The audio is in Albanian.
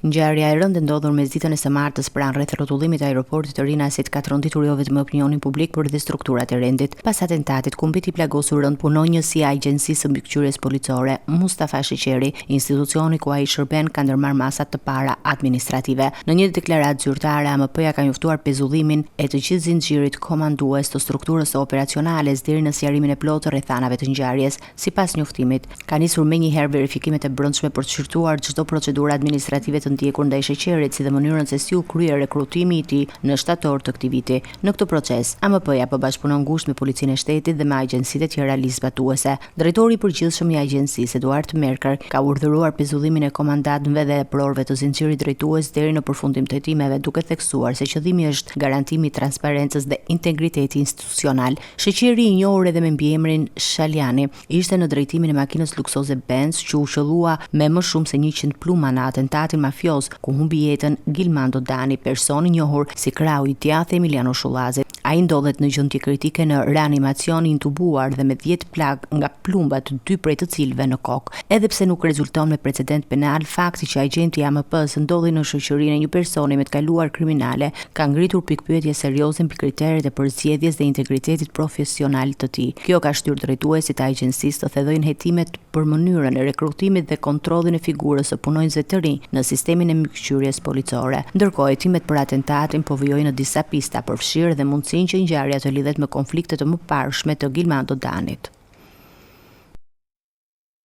Ngjarja e rëndë ndodhur mesditën e së martës pranë rreth rrotullimit të aeroportit të Rinasit ka tronditur jo vetëm opinionin publik, por edhe strukturat e rendit. Pas atentatit ku mbeti plagosur rënd punonjës i agjencisë së mbikëqyrjes policore, Mustafa Sheqeri, institucioni ku ai shërben ka ndërmarrë masat të para administrative. Në një deklaratë zyrtare, AMP-ja ka njoftuar pezullimin e të gjithë zinxhirit komandues të strukturës së operacionale deri në sqarimin e plotë të rrethanave të ngjarjes. Sipas njoftimit, ka nisur menjëherë verifikimet e brendshme për të shqyrtuar çdo procedurë administrative të ndjekur ndaj Sheqerit, si dhe mënyrën se si u krye rekrutimi i tij në shtator të këtij viti. Në këtë proces, AMP-ja po bashkëpunon ngushtë me Policinë e Shtetit dhe me agjencitë e tjera ligjzbatuese. Drejtori i përgjithshëm i agjencisë, Eduard Merker, ka urdhëruar pezullimin e komandantëve dhe prorëve të zinxhirit drejtues deri në përfundim të hetimeve, duke theksuar se qëllimi është garantimi i transparencës dhe integriteti institucional. Sheqeri, i njohur edhe me mbiemrin Shaljani, ishte në drejtimin e makinës luksoze Benz që u shëllua me më shumë se 100 pluma në atentatin mafios ku humbi jetën Gilmando Dani, person i njohur si krau i djathtë Emiliano Shullazit. Ai ndodhet në gjendje kritike në reanimacion, intubuar dhe me 10 plag nga plumbat, 2 prej të cilëve në kokë. Edhe pse nuk rezulton me precedent penal, fakti që agenti i AMP-s ndodhi në shoqërinë e një personi me të kaluar kriminale ka ngritur pikpyetje serioze mbi kriteret e përzgjedhjes dhe integritetit profesional të tij. Kjo ka shtyrë drejtuesit e agjencisë të thellojnë hetimet për mënyrën e rekrutimit dhe kontrollin e figurës së punonjësve të rinj në sistemin e mbikëqyrjes policore. Ndërkohë, hetimet për atentatin po vijojnë në disa pista, përfshirë dhe mundësinë që ngjarja të lidhet me konflikte të mëparshme të Gilmando Danit.